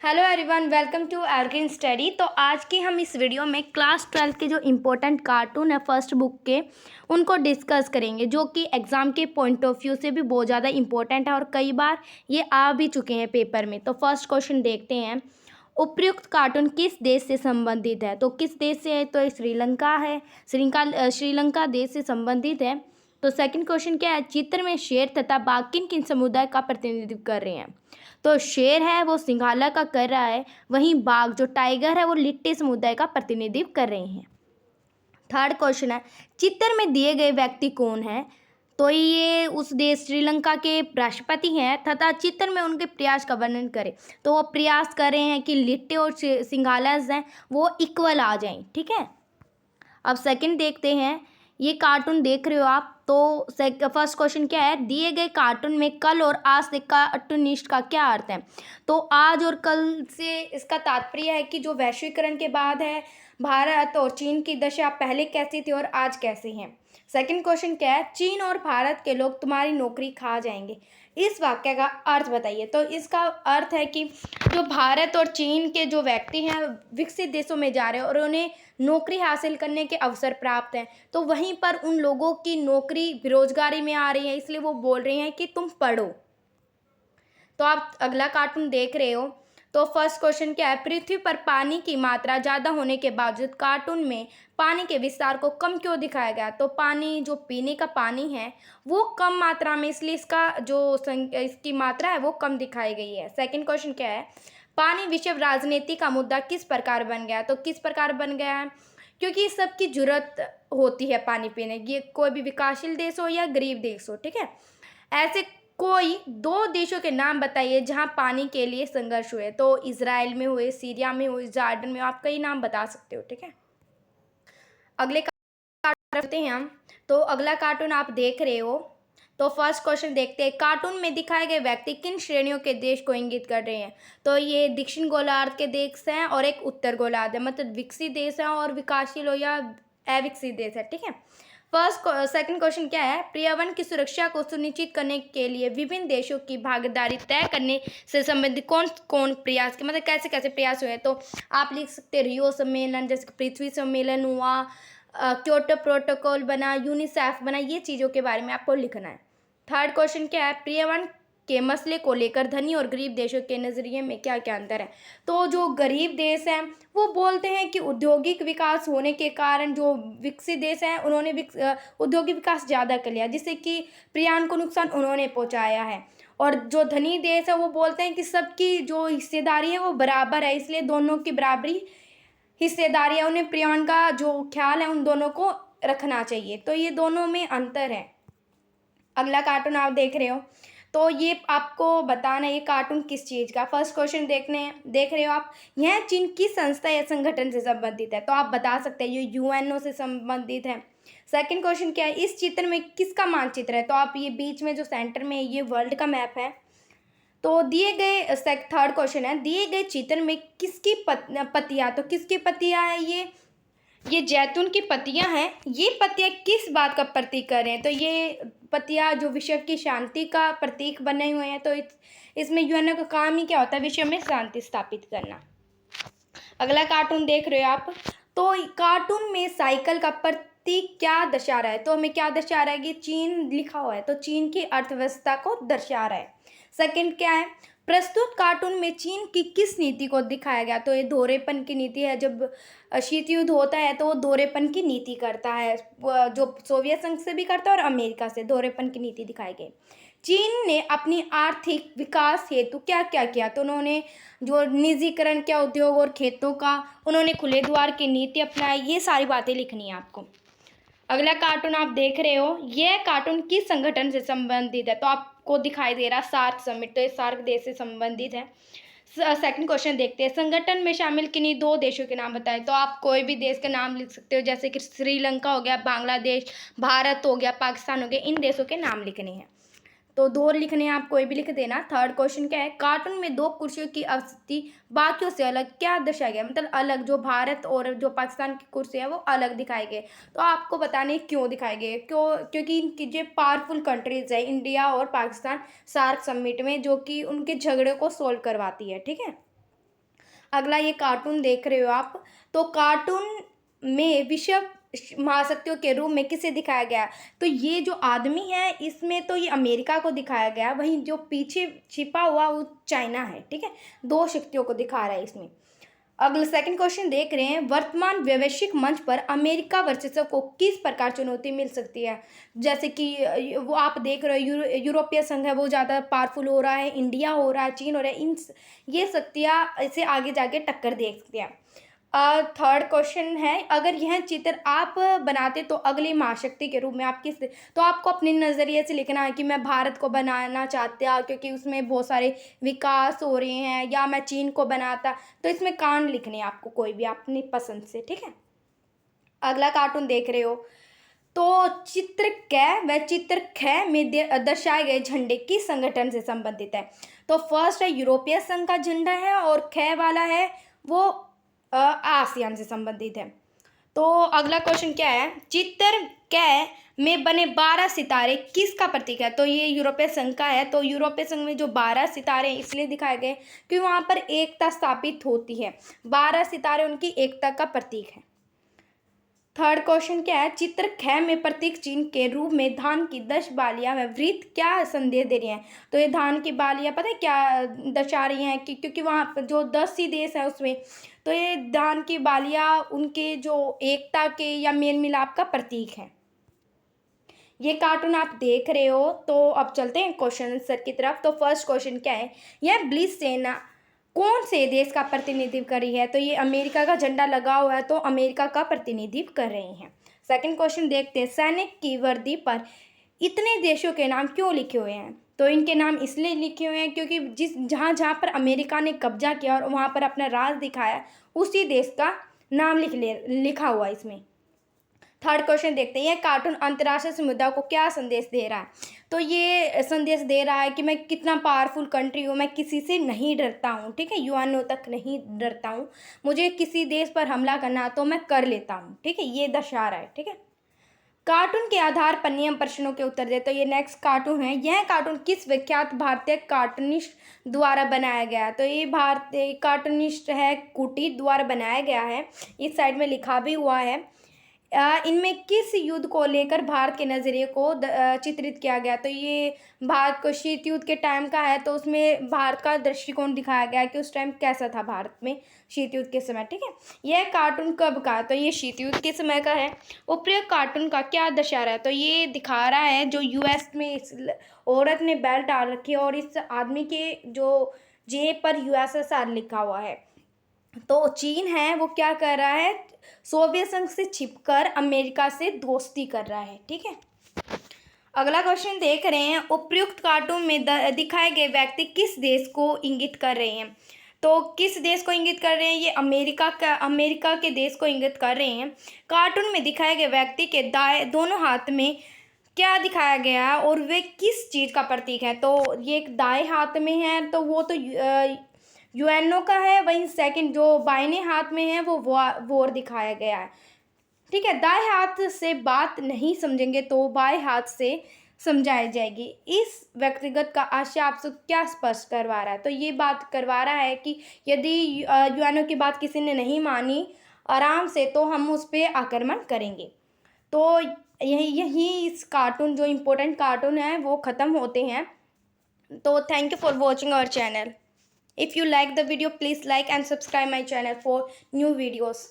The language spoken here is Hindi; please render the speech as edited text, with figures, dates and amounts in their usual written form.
Hello everyone, welcome to Evergreen Study. तो आज की हम इस वीडियो में क्लास 12 के जो इम्पोर्टेंट कार्टून है फर्स्ट बुक के उनको डिस्कस करेंगे, जो कि एग्ज़ाम के पॉइंट ऑफ व्यू से भी बहुत ज़्यादा इम्पोर्टेंट है और कई बार ये आ भी चुके हैं पेपर में। तो फर्स्ट क्वेश्चन देखते हैं, उपयुक्त कार्टून किस देश से संबंधित है। तो किस देश से है, तो ये श्रीलंका है। श्रीलंका देश से संबंधित है। तो सेकंड क्वेश्चन क्या है, चित्र में शेर तथा बाघ किन किन समुदाय का प्रतिनिधित्व कर रहे हैं। तो शेर है वो सिंघाला का कर रहा है, वहीं बाघ जो टाइगर है वो लिट्टे समुदाय का प्रतिनिधित्व कर रहे हैं। थर्ड क्वेश्चन है, चित्र में दिए गए व्यक्ति कौन है। तो ये उस देश श्रीलंका के राष्ट्रपति हैं तथा चित्र में उनके प्रयास का वर्णन करें। तो वो प्रयास कर रहे हैं कि लिट्टे और सिंघालास हैं वो इक्वल आ जाएं। ठीक है, अब सेकंड देखते हैं, ये कार्टून देख रहे हो आप। तो फर्स्ट क्वेश्चन क्या है, दिए गए कार्टून में कल और आज से कार्टूनिस्ट का क्या अर्थ है। तो आज और कल से इसका तात्पर्य है कि जो वैश्वीकरण के बाद है भारत और चीन की दशा पहले कैसी थी और आज कैसी हैं। सेकंड क्वेश्चन क्या है, चीन और भारत के लोग तुम्हारी नौकरी खा जाएंगे। इस वाक्य का अर्थ बताइए। तो इसका अर्थ है कि जो भारत और चीन के जो व्यक्ति हैं विकसित देशों में जा रहे हैं और उन्हें नौकरी हासिल करने के अवसर प्राप्त हैं, तो वहीं पर उन लोगों की नौकरी बेरोजगारी में आ रही है, इसलिए वो बोल रहे हैं कि तुम पढ़ो। तो आप अगला कार्टून देख रहे हो। तो फर्स्ट क्वेश्चन क्या है, पृथ्वी पर पानी की मात्रा ज़्यादा होने के बावजूद कार्टून में पानी के विस्तार को कम क्यों दिखाया गया। तो पानी जो पीने का पानी है वो कम मात्रा में, इसलिए इसका जो इसकी मात्रा है वो कम दिखाई गई है। सेकंड क्वेश्चन क्या है, पानी विश्व राजनीति का मुद्दा किस प्रकार बन गया। तो किस प्रकार बन गया है, क्योंकि सबकी जरूरत होती है पानी पीने की, कोई भी विकासशील देश हो या गरीब देश हो। ठीक है, ऐसे कोई दो देशों के नाम बताइए जहां पानी के लिए संघर्ष हुए। तो इजराइल में हुए, सीरिया में हुए, जॉर्डन में, आप कई नाम बता सकते हो। ठीक है, अगले कार्टून देखते हैं हम। तो अगला कार्टून आप देख रहे हो। तो फर्स्ट क्वेश्चन देखते हैं, कार्टून में दिखाए गए व्यक्ति किन श्रेणियों के देश को इंगित कर रहे हैं। तो ये दक्षिण गोलार्ध के देश हैं और एक उत्तर गोलार्ध है, मतलब विकसित देश है और विकासशील हो या अविकसित देश है। ठीक है, सेकंड क्वेश्चन क्या है, पर्यावरण की सुरक्षा को सुनिश्चित करने के लिए विभिन्न देशों की भागीदारी तय करने से संबंधित कौन कौन प्रयास के, मतलब कैसे कैसे प्रयास हुए। तो आप लिख सकते हैं रियो सम्मेलन, जैसे पृथ्वी सम्मेलन हुआ, क्योटो प्रोटोकॉल बना, यूनिसेफ बना, ये चीज़ों के बारे में आपको लिखना है। थर्ड क्वेश्चन क्या है, पर्यावरण के मसले को लेकर धनी और गरीब देशों के नज़रिए में क्या क्या अंतर है। तो जो गरीब देश हैं वो बोलते हैं कि औद्योगिक विकास होने के कारण जो विकसित देश हैं उन्होंने औद्योगिक विकास ज़्यादा कर लिया, जिससे कि पर्यावरण को नुकसान उन्होंने पहुंचाया है। और जो धनी देश है वो बोलते हैं कि सबकी जो हिस्सेदारी है वो बराबर है, इसलिए दोनों की बराबरी हिस्सेदारी है, उन्हें पर्यावरण का जो ख्याल है उन दोनों को रखना चाहिए। तो ये दोनों में अंतर है। अगला कार्टून आप देख रहे हो। तो ये आपको बताना है ये कार्टून किस चीज़ का। फर्स्ट क्वेश्चन देख रहे हो आप, यह चीन किस संस्था या संगठन से संबंधित है। तो आप बता सकते हैं ये यूएनओ से संबंधित है। सेकंड क्वेश्चन क्या है, इस चित्र में किसका मानचित्र है। तो आप ये बीच में जो सेंटर में ये वर्ल्ड का मैप है। तो दिए गए थर्ड क्वेश्चन है, दिए गए चित्र में किसकी पत्तियाँ। तो किसकी पत्तियाँ है, ये जैतून की पत्तियां हैं। ये पत्तियां किस बात का प्रतीक कर रहे हैं। तो ये पत्तियां जो विश्व की शांति का प्रतीक बने हुए हैं। तो इसमें यूएनओ का काम ही क्या होता है, विश्व में शांति स्थापित करना। अगला कार्टून देख रहे हो आप। तो कार्टून में साइकिल का प्रतीक क्या दर्शा रहा है। तो हमें क्या दर्शा रहा है कि चीन लिखा हुआ है, तो चीन की अर्थव्यवस्था को दर्शा रहा है। सेकंड क्या है, प्रस्तुत कार्टून में चीन की किस नीति को दिखाया गया। तो ये दोहरेपन की नीति है। जब शीत युद्ध होता है तो वो दोहरेपन की नीति करता है, जो सोवियत संघ से भी करता है और अमेरिका से दोहरेपन की नीति दिखाई गई। चीन ने अपनी आर्थिक विकास हेतु क्या क्या किया। तो उन्होंने जो निजीकरण किया उद्योग और खेतों का, उन्होंने खुले द्वार की नीति अपनाई। ये सारी बातें लिखनी है आपको। अगला कार्टून आप देख रहे हो, यह कार्टून किस संगठन से संबंधित है। तो आपको दिखाई दे रहा सार्क समिट, तो ये सार्क देश से संबंधित है। सेकंड क्वेश्चन देखते हैं, संगठन में शामिल किन्हीं दो देशों के नाम बताएं। तो आप कोई भी देश का नाम लिख सकते हो, जैसे कि श्रीलंका हो गया, बांग्लादेश, भारत हो गया, पाकिस्तान हो गया, इन देशों के नाम लिखने हैं। तो दो लिखने हैं, आप कोई भी लिख देना। थर्ड क्वेश्चन क्या है, कार्टून में दो कुर्सियों की स्थिति बाकियों से अलग क्या दर्शाया गया। मतलब अलग, जो भारत और जो पाकिस्तान की कुर्सी है वो अलग दिखाए गए। तो आपको बताने क्यों दिखाए गए, क्योंकि इनकी जो पावरफुल कंट्रीज है इंडिया और पाकिस्तान सार्क समिट में, जो कि उनके झगड़े को सोल्व करवाती है। ठीक है, अगला ये कार्टून देख रहे हो आप, तो कार्टून में विश्व महाशक्तियों के रूप में किसे दिखाया गया? तो ये जो आदमी है इसमें तो ये अमेरिका को दिखाया गया, वहीं जो पीछे छिपा हुआ वो चाइना है। ठीक है, दो शक्तियों को दिखा रहा है इसमें। अगला सेकंड क्वेश्चन देख रहे हैं, वर्तमान वैश्विक मंच पर अमेरिका वर्चस्व को किस प्रकार चुनौती मिल सकती है? जैसे कि वो आप देख रहे हो यूरोपीय संघ है वो ज़्यादा पावरफुल हो रहा है, इंडिया हो रहा है, चीन हो रहा है, ये शक्तियाँ इसे आगे जाके टक्कर दे सकती हैं। थर्ड क्वेश्चन है, अगर यह चित्र आप बनाते तो अगली महाशक्ति के रूप में आप किस, तो आपको अपने नज़रिए से लिखना है कि मैं भारत को बनाना चाहता क्योंकि उसमें बहुत सारे विकास हो रहे हैं, या मैं चीन को बनाता, तो इसमें कांड लिखने हैं आपको कोई भी अपनी पसंद से। ठीक है, अगला कार्टून देख रहे हो, तो चित्र क व चित्र ख में दर्शाए गए झंडे किस संगठन से संबंधित है? तो फर्स्ट है यूरोपीय संघ का झंडा है, और ख वाला है वो आसियान से संबंधित है। तो अगला क्वेश्चन क्या है, चित्र क में बने 12 सितारे किसका प्रतीक है? तो ये यूरोपीय संघ का है। तो यूरोपीय संघ में जो 12 सितारे इसलिए दिखाए गए कि वहाँ पर एकता स्थापित होती है, 12 सितारे उनकी एकता का प्रतीक है। थर्ड क्वेश्चन क्या है, चित्र ख में प्रतीक चिन्ह के रूप में धान की 10 बालियां व वृत्त क्या संदेश दे रही हैं? तो ये धान की बालियां पता है क्या दर्शा रही हैं कि क्योंकि वहाँ पर जो 10 ही देश है उसमें, तो ये धान की बालियां उनके जो एकता के या मेल मिलाप का प्रतीक है। ये कार्टून आप देख रहे हो। तो अब चलते हैं क्वेश्चन आंसर की तरफ। तो फर्स्ट क्वेश्चन क्या है, यह ब्लिस सेना कौन से देश का प्रतिनिधित्व कर रही है? तो ये अमेरिका का झंडा लगा हुआ है, तो अमेरिका का प्रतिनिधित्व कर रही हैं। सेकंड क्वेश्चन देखते हैं, सैनिक की वर्दी पर इतने देशों के नाम क्यों लिखे हुए हैं? तो इनके नाम इसलिए लिखे हुए हैं क्योंकि जहाँ जहाँ पर अमेरिका ने कब्जा किया और वहाँ पर अपना राज दिखाया, उसी देश का नाम लिखा हुआ है इसमें। थर्ड क्वेश्चन देखते हैं, यह कार्टून अंतर्राष्ट्रीय समुदाय को क्या संदेश दे रहा है? तो ये संदेश दे रहा है कि मैं कितना पावरफुल कंट्री हूँ, मैं किसी से नहीं डरता हूँ। ठीक है, यूएनओ तक नहीं डरता हूँ, मुझे किसी देश पर हमला करना तो मैं कर लेता हूँ। ठीक है, ये दर्शा रहा है। ठीक है, कार्टून के आधार पर नियम प्रश्नों के उत्तर दे। तो ये नेक्स्ट कार्टून है, यह कार्टून किस विख्यात भारतीय कार्टूनिस्ट द्वारा बनाया गया? तो ये भारतीय कार्टूनिस्ट है कुटी द्वारा बनाया गया है, इस साइड में लिखा भी हुआ है। इनमें किस युद्ध को लेकर भारत के नज़रिए को चित्रित किया गया? तो ये भारत को शीत युद्ध के टाइम का है, तो उसमें भारत का दृष्टिकोण दिखाया गया कि उस टाइम कैसा था भारत में शीत युद्ध के समय। ठीक है, यह कार्टून कब का? तो ये शीत युद्ध के समय का है। उपयुक्त कार्टून का क्या दर्शा रहा है? तो ये दिखा रहा है जो यूएस में इस औरत ने बेल्ट डाल रखी है और इस आदमी के जो जेब पर यूएसएसआर लिखा हुआ है। तो चीन है वो क्या कर रहा है, सोवियत संघ से छिपकर अमेरिका से दोस्ती कर रहा है। ठीक है, अगला क्वेश्चन देख रहे हैं, उपयुक्त कार्टून में दिखाए गए व्यक्ति किस देश को इंगित कर रहे हैं? तो किस देश को इंगित कर रहे हैं? ये अमेरिका के देश को इंगित कर रहे हैं। कार्टून में दिखाए गए व्यक्ति के दोनों हाथ में क्या दिखाया गया है और वे किस चीज़ का प्रतीक है? तो ये एक दाएं हाथ में है, तो वो तो यूएनओ का है। वहीं सेकंड जो बाएं हाथ में है वो वॉर दिखाया गया है। ठीक है, दाएं हाथ से बात नहीं समझेंगे तो बाएं हाथ से समझाई जाएगी। इस व्यक्तिगत का आशय आपसे क्या स्पष्ट करवा रहा है? तो ये बात करवा रहा है कि यदि यूएनओ की बात किसी ने नहीं मानी आराम से, तो हम उस पर आक्रमण करेंगे। तो यही इस कार्टून जो इम्पोर्टेंट कार्टून है वो ख़त्म होते हैं। तो thank you for watching our channel. If you like the video, please like and subscribe my channel for new videos.